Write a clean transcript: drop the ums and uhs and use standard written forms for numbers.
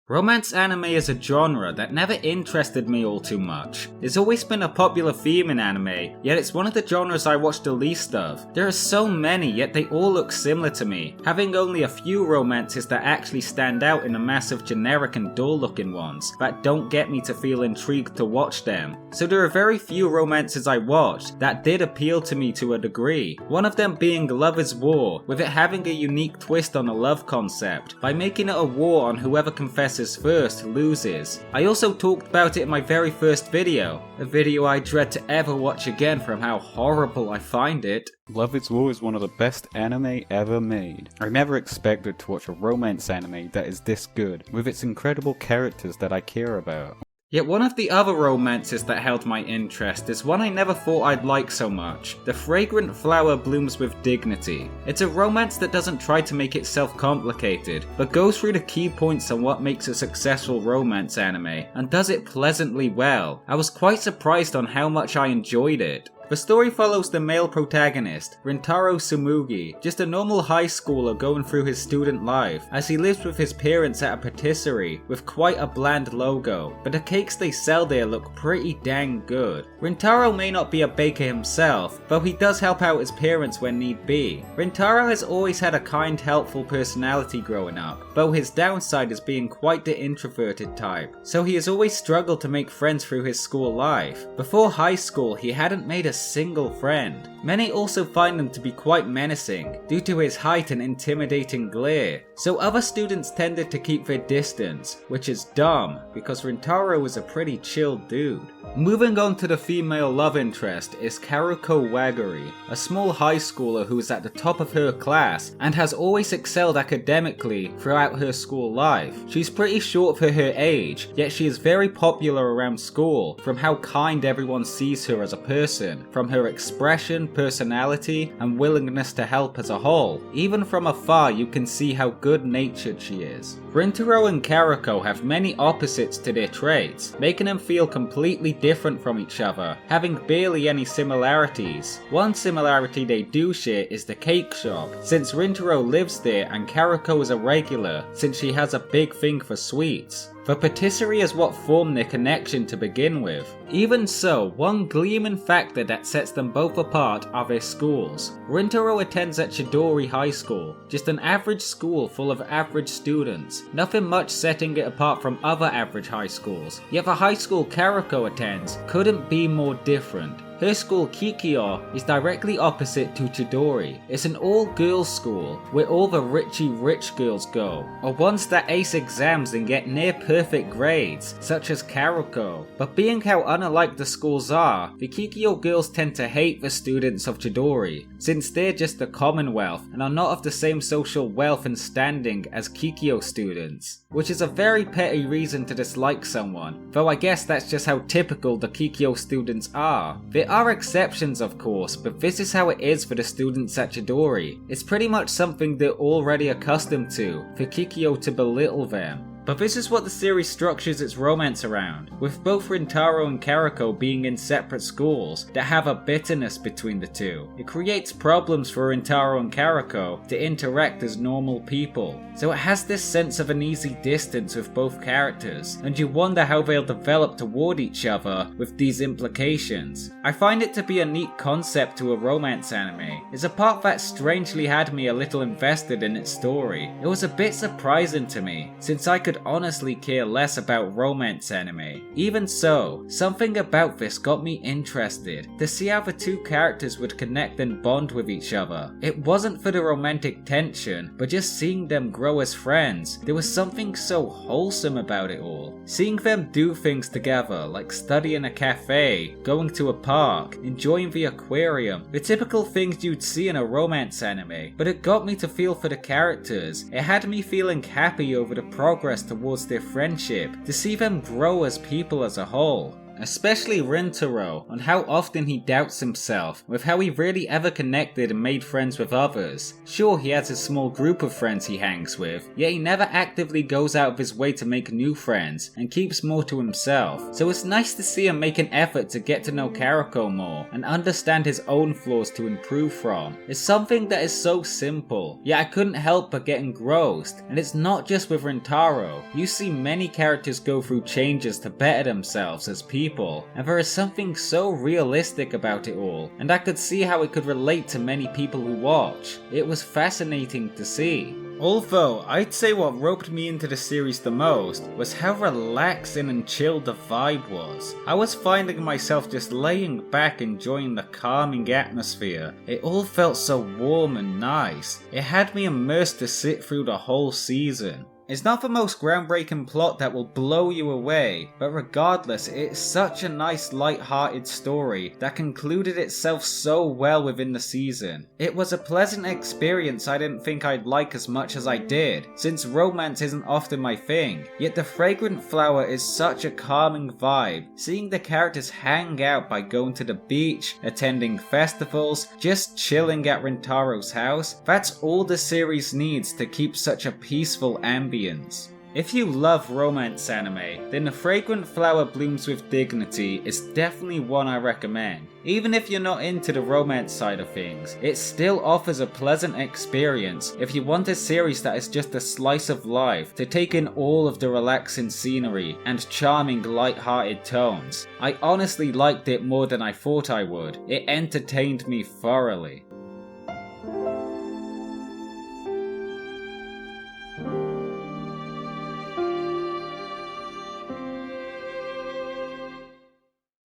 Romance anime is a genre that never interested me all too much. It's always been a popular theme in anime, yet it's one of the genres I watch the least of. There are so many, yet they all look similar to me, having only a few romances that actually stand out in a mass of generic and dull looking ones that don't get me to feel intrigued to watch them. So there are very few romances I watched that did appeal to me to a degree, one of them being Love is War, with it having a unique twist on the love concept, by making it a war on whoever confesses first loses. I also talked about it in my very first video, a video I dread to ever watch again from how horrible I find it. Love is War is one of the best anime ever made. I never expected to watch a romance anime that is this good, with its incredible characters that I care about. Yet one of the other romances that held my interest is one I never thought I'd like so much. The Fragrant Flower Blooms with Dignity. It's a romance that doesn't try to make itself complicated, but goes through the key points on what makes a successful romance anime, and does it pleasantly well. I was quite surprised on how much I enjoyed it. The story follows the male protagonist, Rintaro Tsumugi, just a normal high schooler going through his student life, as he lives with his parents at a patisserie with quite a bland logo, but the cakes they sell there look pretty dang good. Rintaro may not be a baker himself, though he does help out his parents when need be. Rintaro has always had a kind, helpful personality growing up, though his downside is being quite the introverted type, so he has always struggled to make friends through his school life. Before high school, he hadn't made a single friend. Many also find him to be quite menacing, due to his height and intimidating glare, so other students tended to keep their distance, which is dumb, because Rintaro is a pretty chill dude. Moving on to the female love interest is Karuko Waguri, a small high schooler who is at the top of her class and has always excelled academically throughout her school life. She's pretty short for her age, yet she is very popular around school from how kind everyone sees her as a person, from her expression, personality, and willingness to help as a whole. Even from afar you can see how good-natured she is. Rintaro and Karuko have many opposites to their traits, making them feel completely different from each other, having barely any similarities. One similarity they do share is the cake shop, since Rintaro lives there and Karuko is a regular, since she has a big thing for sweets. The patisserie is what formed their connection to begin with. Even so, one gleaming factor that sets them both apart are their schools. Rintaro attends at Chidori High School, just an average school full of average students, nothing much setting it apart from other average high schools. Yet the high school Karuko attends couldn't be more different. Her school Kikyo is directly opposite to Chidori. It's an all-girls school, where all the rich girls go, or ones that ace exams and get near perfect grades, such as Karuko. But being how unalike the schools are, the Kikyo girls tend to hate the students of Chidori, since they're just the Commonwealth and are not of the same social wealth and standing as Kikyo students, which is a very petty reason to dislike someone, though I guess that's just how typical the Kikyo students are. There are exceptions of course, but this is how it is for the students at Chidori. It's pretty much something they're already accustomed to, for Kikyo to belittle them. But this is what the series structures its romance around, with both Rintaro and Karuko being in separate schools that have a bitterness between the two. It creates problems for Rintaro and Karuko to interact as normal people, so it has this sense of an easy distance with both characters, and you wonder how they'll develop toward each other with these implications. I find it to be a neat concept to a romance anime. It's a part that strangely had me a little invested in its story. It was a bit surprising to me, since I could honestly care less about romance anime. Even so, something about this got me interested, to see how the two characters would connect and bond with each other. It wasn't for the romantic tension, but just seeing them grow as friends. There was something so wholesome about it all. Seeing them do things together, like study in a cafe, going to a park, enjoying the aquarium, the typical things you'd see in a romance anime, but it got me to feel for the characters. It had me feeling happy over the progress towards their friendship, to see them grow as people as a whole. especially Rintaro, on how often he doubts himself, with how he really ever connected and made friends with others. Sure, he has a small group of friends he hangs with, yet he never actively goes out of his way to make new friends, and keeps more to himself. So it's nice to see him make an effort to get to know Karako more, and understand his own flaws to improve from. It's something that is so simple, yet I couldn't help but get engrossed. And it's not just with Rintaro. You see many characters go through changes to better themselves as people, and there is something so realistic about it all, and I could see how it could relate to many people who watch. It was fascinating to see. Although, I'd say what roped me into the series the most was how relaxing and chill the vibe was. I was finding myself just laying back enjoying the calming atmosphere. It all felt so warm and nice. It had me immersed to sit through the whole season. It's not the most groundbreaking plot that will blow you away, but regardless, it's such a nice light-hearted story that concluded itself so well within the season. It was a pleasant experience I didn't think I'd like as much as I did, since romance isn't often my thing, yet the Fragrant Flower is such a calming vibe. Seeing the characters hang out by going to the beach, attending festivals, just chilling at Rintaro's house, that's all the series needs to keep such a peaceful ambience. If you love romance anime, then The Fragrant Flower Blooms with Dignity is definitely one I recommend. Even if you're not into the romance side of things, it still offers a pleasant experience if you want a series that is just a slice of life to take in all of the relaxing scenery and charming light-hearted tones. I honestly liked it more than I thought I would. It entertained me thoroughly.